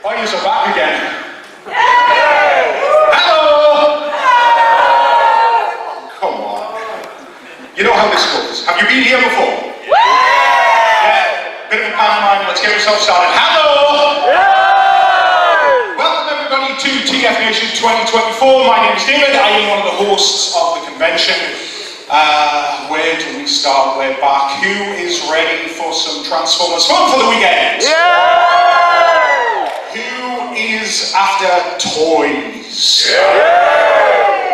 Oh, you're back again. Hello! Come on. You know how this goes. Have you been here before? Yeah. Bit of a pantomime. Let's get ourselves started. Hello! Welcome everybody to TFNation 2024. My name is David. I am one of the hosts of the convention. Where do we start? We're back. Who is ready for some Transformers fun for the weekend? Who is after toys?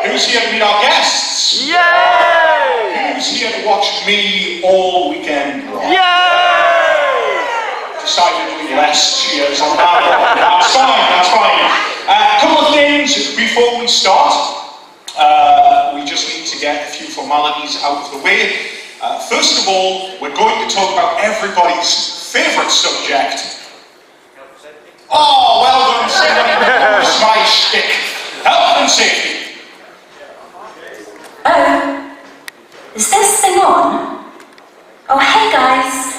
Who's here to meet our guests? Who's here to watch me all weekend long? Decidedly less cheers on that. That's fine. A couple of things before we start. We just need to get a few formalities out of the way. First of all, we're going to talk about everybody's favourite subject. Oh, well done, somebody knows my shtick. Health and safety. Oh, is this thing on? Oh, hey guys.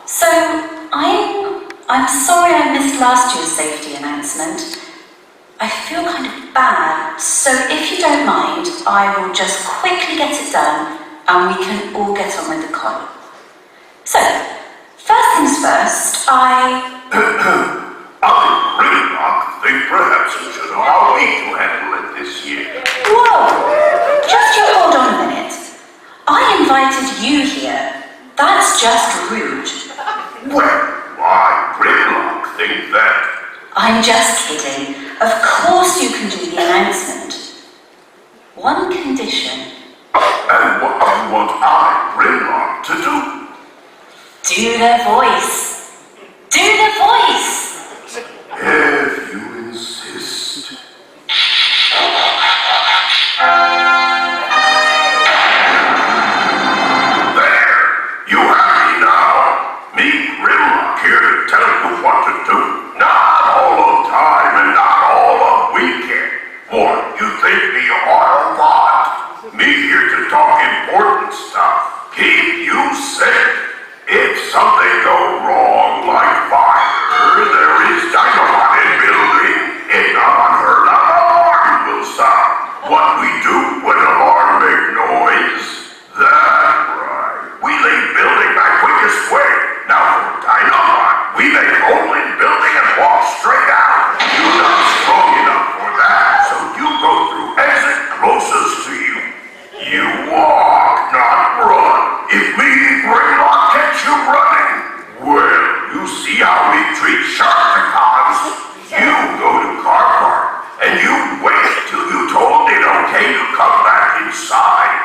So, I'm sorry I missed last year's safety announcement. I feel kind of bad, so if you don't mind, I will just quickly get it done and we can all get on with the con. So, first things first, I think perhaps you should allow me to handle it this year. Whoa! Just you hold on a minute. I invited you here. That's just rude. Well, why, Grimlock think that? I'm just kidding. Of course you can do the announcement. One condition. And what do you want I, Grimlock, to do? Do the voice. Do the voice. If you insist. There! You have me now. Me, Grimlock, here to tell you what to do. Not all of time and not all of weekend. Boy, you think me a Autobot? Me here to talk important stuff. Keep you safe. If something go wrong like fire, there is dynamite in building. If not unheard of, alarm will sound. What we do when alarm make noise? That's right. We leave building my quickest way. Now for dynamite, we make hole in building and walk straight out. You're not strong enough for that, so you go through exit closest to you. You walk, not run. If me, Grimlock, catch you running, well, you see how we treat Sharkticons. You go to car park, and you wait till you told it okay to come back inside.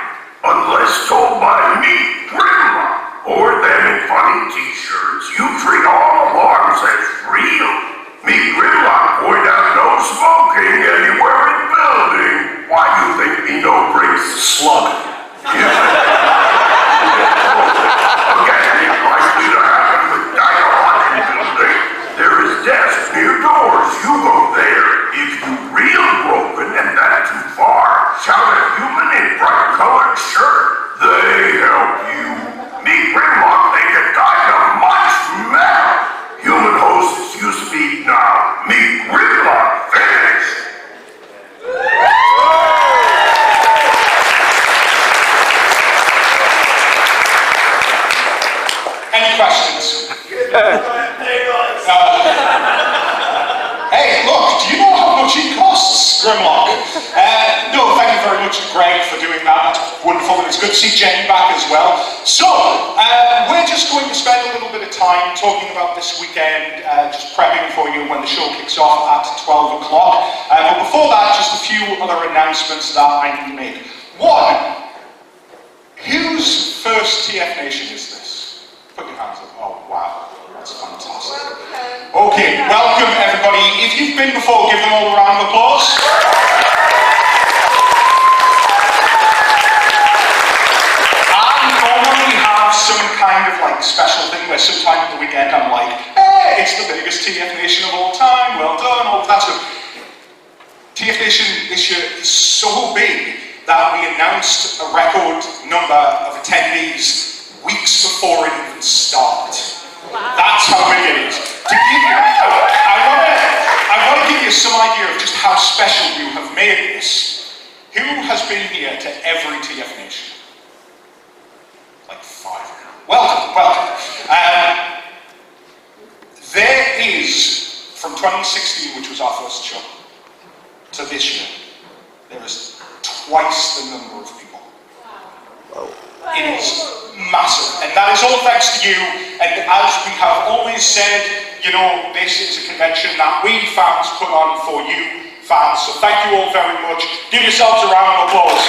Unless told by me, Grimlock, or them in funny t-shirts, you treat all alarms as real. Me, Grimlock, point out no smoking anywhere in building. Why you think me no brings slug? Again, it's likely to happen with dynamite in building. There is desks near doors. You go there. If you real broken and that too far, shout a human in bright colored shirt. They help you. Me, Grimlock, they get dynamite metal. Human hosts, you speak now. Me, Grimlock, finish. Any questions? Hey, look, do you know how much it costs, Grimlock? No, thank you very much, Greg, for doing that. That's wonderful, and it's good to see Jenny back as well. So, we're just going to spend a little bit of time talking about this weekend, just prepping for you when the show kicks off at 12 o'clock. But before that, just a few other announcements that I need to make. One, whose first TFNation is this? Put your hands up. Oh, wow. That's fantastic. Okay, welcome everybody. If you've been before, give them all a round of applause. I normally have some kind of like special thing where sometime at the weekend I'm like, hey, it's the biggest TFNation of all time. Well done, all of that stuff. TFNation this year is so big that we announced a record number of attendees weeks before it even started. Wow. That's how big it is. To give you, I love it. Welcome, welcome. There is, from 2016, which was our first show, to this year, there is twice the number of people. It is massive, and that is all thanks to you. And as we have always said, you know, this is a convention that we fans put on for you fans. So thank you all very much. Give yourselves a round of applause.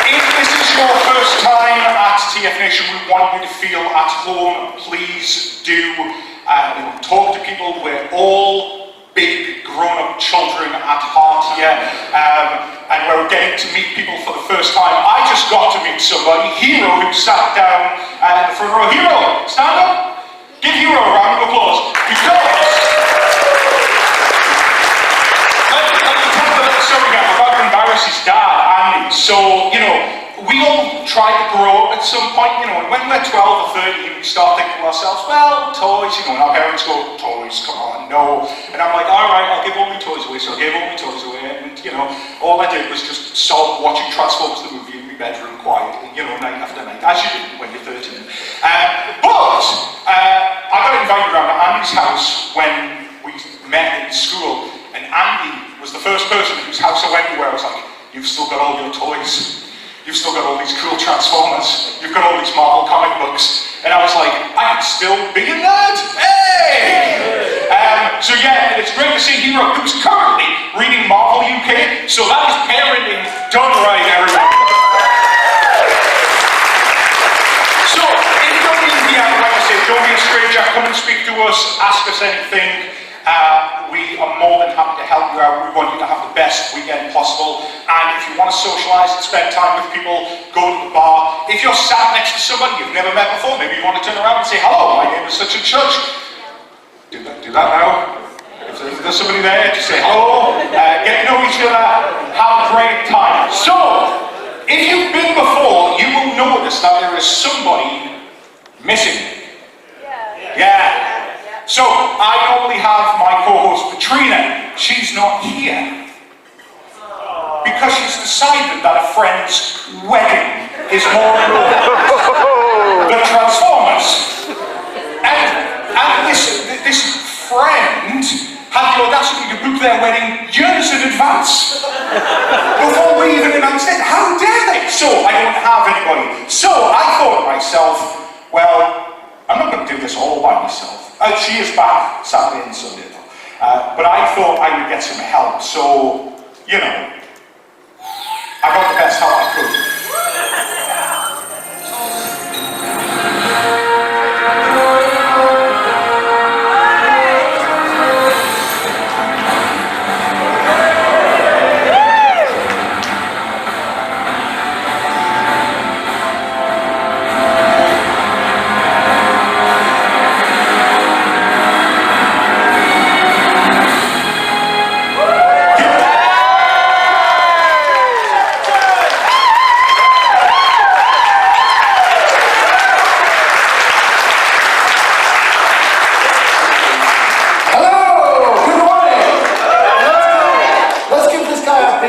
If this is your first time at TFNation, we want you to feel at home. Please do talk to people. We're all big grown-up children at heart here, and we're getting to meet people for the first time. I just got to meet somebody, Hero, who sat down in the front row. Hero, stand up. Give Hero a round of applause, because I'm about to embarrass his dad, Andy. So, you know, we all try to grow up at some point, you know, and when we're 12 or 13, we start thinking to ourselves, well, toys, you know, and our parents go, toys, come on, no. And I'm like, all right, I'll give all my toys away. So I gave all my toys away, and, you know, all I did was just sob watching Transformers the movie in my bedroom quietly, you know, night after night, as you do when you're 13. But I got invited around to Andy's house when we met in school, and Andy was the first person whose house I went to where I was like, you've still got all your toys. You've still got all these cool Transformers. You've got all these Marvel comic books. And I was like, I can still be a nerd. Hey! So yeah, it's great to see Hero, who's currently reading Marvel UK. So that is parenting done right, everyone. So, if you're in here, like I said, don't be a stranger. Come and speak to us. Ask us anything. We are more than happy to help you out. We want you to have the best weekend possible. And if you want to socialise and spend time with people, go to the bar. If you're sat next to somebody you've never met before, maybe you want to turn around and say, hello, my name is such and such. Do that now. If there's somebody there, just say hello, get to know each other, have a great time. So, if you've been before, you will notice that there is somebody missing. Yeah. So, I normally have my co-host Katrina. She's not here. Because she's decided that a friend's wedding is more important than Transformers. And this friend had the audacity to book their wedding years in advance. Before we even announced it. How dare they? So, I don't have anybody. So, I thought to myself, well, I'm not going to do this all by myself. She is back Saturday and Sunday though. But I thought I would get some help, so, you know, I got the best help I could.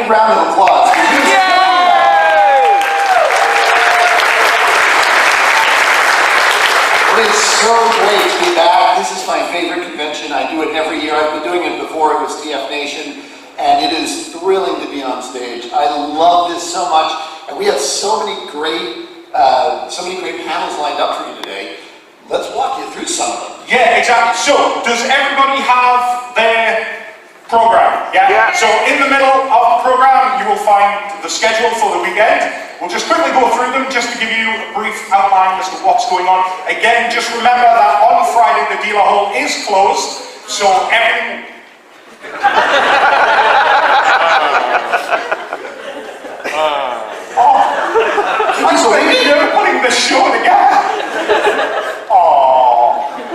Round of applause. It is so great to be back. This is my favorite convention. I do it every year. I've been doing it before it was TFNation, and it is thrilling to be on stage. I love this so much, and we have so many great panels lined up for you today. Let's walk you through some of them. Yeah, exactly. So, does everybody have their program? Yeah? So in the middle of the program you will find the schedule for the weekend. We'll just quickly go through them just to give you a brief outline as to what's going on. Again, just remember that on Friday the dealer hall is closed, so everyone... I'm so you're putting this show together.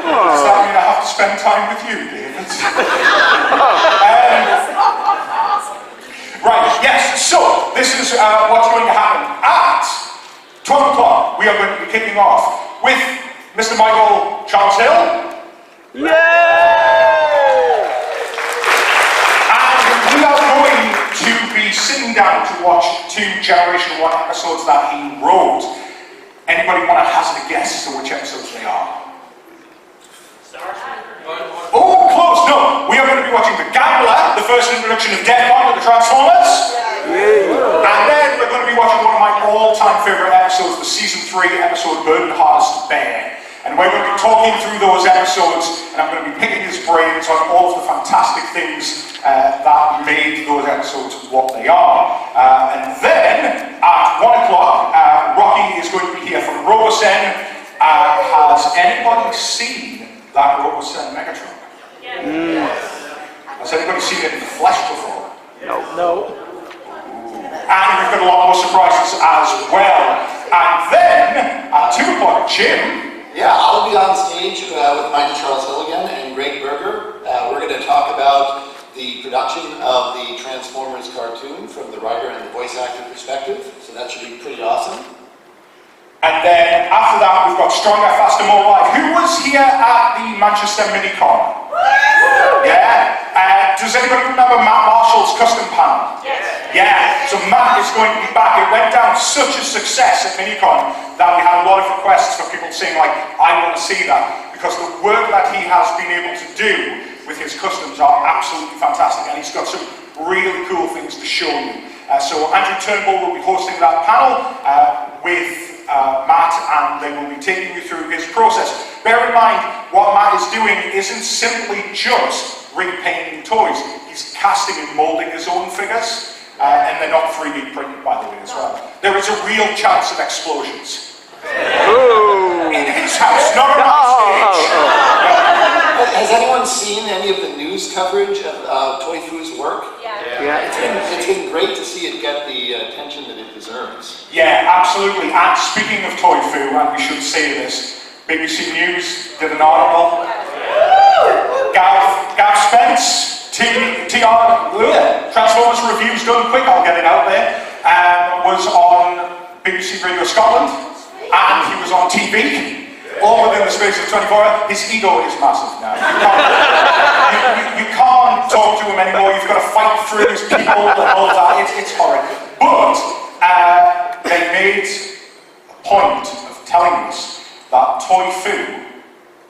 Does that mean I have to spend time with you, David? Right, yes, so this is what's going to happen. At 12 o'clock, we are going to be kicking off with Mr. Michael Charles Hill. Yay! And we are going to be sitting down to watch 2 Generation 1 episodes that he wrote. Anybody want to hazard a guess as to which episodes they are? Oh, close! No! We are going to be watching The Gambler, the first introduction of Deathbond to the Transformers. And then we're going to be watching one of my all-time favourite episodes, the Season 3 episode, Bird and Hardest Bear. And we're going to be talking through those episodes, and I'm going to be picking his brains on all of the fantastic things that made those episodes what they are. And then, at 1 o'clock, Rocky is going to be here from Robosen. Has anybody seen that Robosen Megatron? Has anybody seen it in the flesh before? No. And we've got a lot more surprises as well. And then, at 2 o'clock, Jim. Yeah, I'll be on stage with Michael Charles Hill again and Greg Berger. We're going to talk about the production of the Transformers cartoon from the writer and the voice actor perspective. So that should be pretty awesome. And then after that, we've got Stronger, Faster, More Live. Who was here at the Manchester Minicon? Yeah. Does anybody remember Matt Marshall's custom panel? Yes. Yeah. So Matt is going to be back. It went down such a success at Minicon that we had a lot of requests from people saying, like, I want to see that. Because the work that he has been able to do with his customs are absolutely fantastic. And he's got some really cool things to show you. So Andrew Turnbull will be hosting that panel with Matt, and they will be taking you through his process. Bear in mind, what Matt is doing isn't simply just repainting toys. He's casting and moulding his own figures, and they're not 3D printed, by the way, as well. There is a real chance of explosions. In his house, not on my stage. Has anyone seen any of the news coverage of Toy Foo's work? Yeah. It's been great to see it get the attention that it deserves. Yeah, absolutely. And speaking of Toy Foo, and we should say this, BBC News did an article. Gav Spence, Transformers Reviews Done Quick, I'll get it out there, was on BBC Radio Scotland, and he was on TV. All within the space of 24 hours. His ego is massive now. You can't talk to him anymore. You've got to fight through his people and all that. It's horrid. But they made a point of telling us that Toy Foo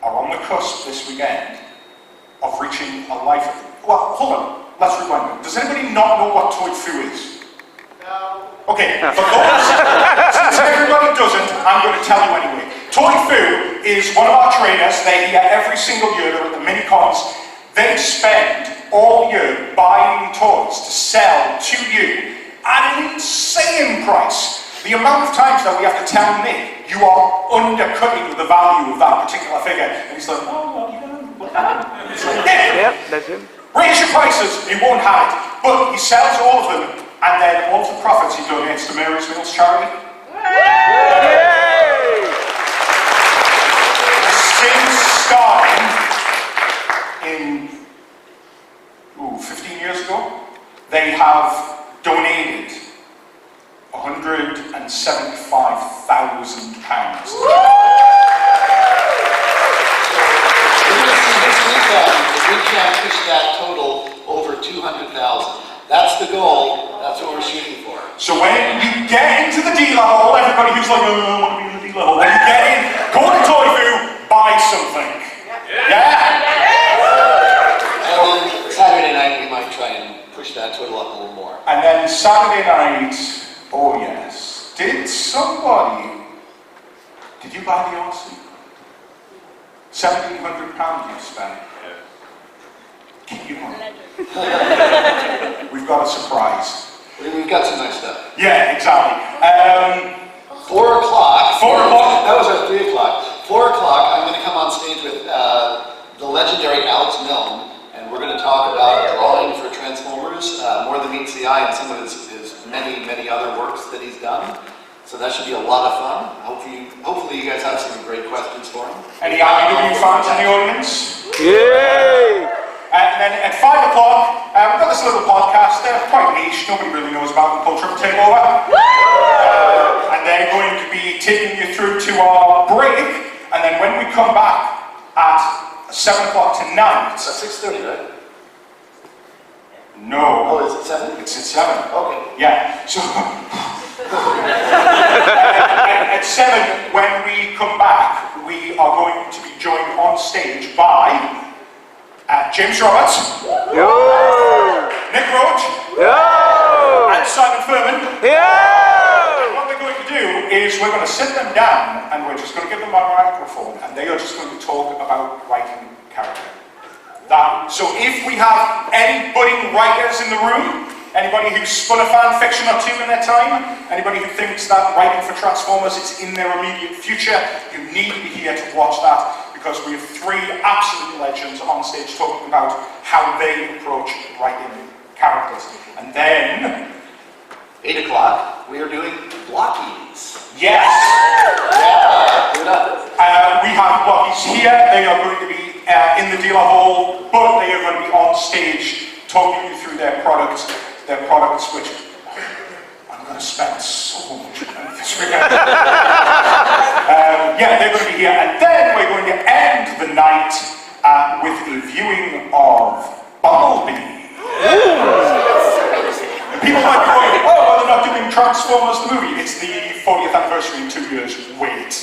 are on the cusp this weekend of reaching a life. Well, hold on. Let's rewind. Does anybody not know what Toy Foo is? No. Okay, for those, since everybody doesn't, I'm going to tell you anyway. Toy Foo is one of our trainers. They're here every single year. They're at the mini-cons. They spend all year buying toys to sell to you at an insane price. The amount of times that we have to tell Nick, you are undercutting the value of that particular figure. And he's like, oh, well, you know, what happened? It's like, Yep, that's him. raise your prices, he won't have it. But he sells all of them, and then all of the profits he donates to Mary's Mills charity. Since starting in 15 years ago, they have donated £175,000. If we can push that total over 200,000, that's the goal. That's what we're shooting for. So when you get into the D level, everybody who's like, oh, I want to be in the D level, when you get in, go to Toy Foo, buy something. Yeah? And then Saturday night we might try and push that total up a little more. And then Saturday night, oh yes, did you buy the RC? £1,700 you spent. Keep your money. We've got a surprise. We've got some nice stuff. Yeah, exactly. 4 o'clock. 4 o'clock. That was our 3 o'clock. 4 o'clock, I'm going to come on stage with the legendary Alex Milne, and we're going to talk about drawing for Transformers, More Than Meets the Eye, and some of his many, many other works that he's done. So that should be a lot of fun. Hopefully you guys have some great questions for him. Any IW fans in the audience? Yay! And then at 5 o'clock, we've got this little podcast. They're quite niche. Nobody really knows about them, called Triple Takeover. And they're going to be taking you through to our break. And then when we come back at 7 o'clock tonight... That's 6:30, right? No. Oh, is it 7? It's at 7. Okay. Yeah. So at 7, when we come back, we are going to be joined on stage by James Roberts, Yo! Nick Roach, Yo! and Simon Furman. Yo! And what we're going to do is we're going to sit them down and we're just going to give them a microphone and they are just going to talk about writing character. So if we have any budding writers in the room, anybody who's spun a fan fiction or two in their time, anybody who thinks that writing for Transformers is in their immediate future, you need to be here to watch that because we have 3 absolute legends on stage talking about how they approach writing characters. And then 8 o'clock, we are doing blockies. yes! Yeah, do it up. We have blockies here. They are going to be in the dealer hall, but they are going to be on stage talking you through their products, which I'm going to spend so much money this weekend. Yeah, they're going to be here, and then we're going to end the night with a viewing of Bumblebee. People might be going, oh, well, they're not doing Transformers the movie. It's the 40th anniversary in 2 years. Wait.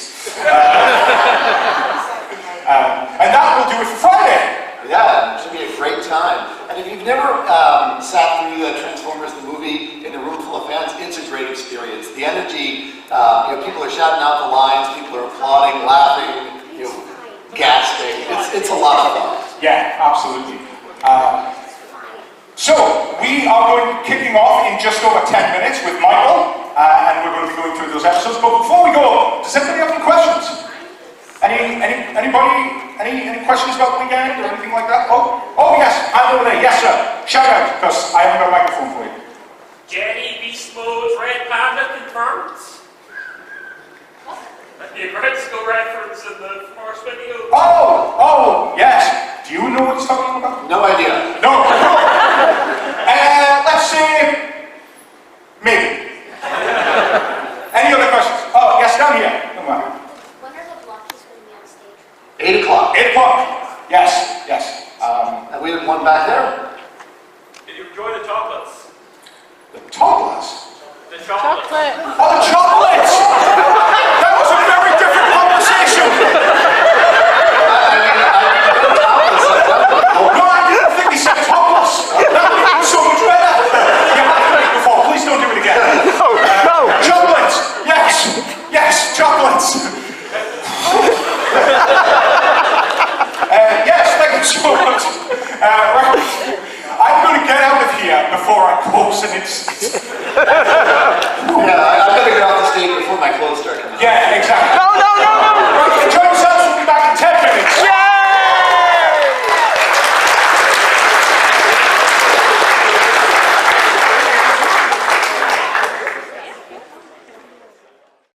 And that will do it for Friday. Yeah, it should be a great time. And if you've never sat through the Transformers the movie in a room full of fans, it's a great experience. The energy, people are shouting out the lines, people are applauding, laughing, gasping. It's a lot of fun. Yeah, absolutely. So, we are kicking off in just over 10 minutes with Michael, and we're going to be going through those episodes. But before we go, does anybody have any questions? Any questions about the weekend or anything like that? Oh yes, hand over there. Yes, sir. Shout out, because I haven't got a microphone for you. Jenny Beast Mode's Red Panda confirmed. The critical reference in the first video. Oh, yes. Do you know what he's talking about? No idea. No. Let's say maybe. Any other questions? Oh, yes, down here. Come on. When are the blockies going to be on stage? 8 o'clock. 8 o'clock. Yes. And we have one back there. Did you enjoy the chocolates? The toddlers. The chocolate. Oh, the chocolates! That was a very different conversation. No, I didn't think he said topless. That would have been so much better. Yeah, I've done it before. Please don't do it again. No! Chocolates. Yes, chocolates. Yes, thank you so much. Right. I'm going to get out of here before I close, and it's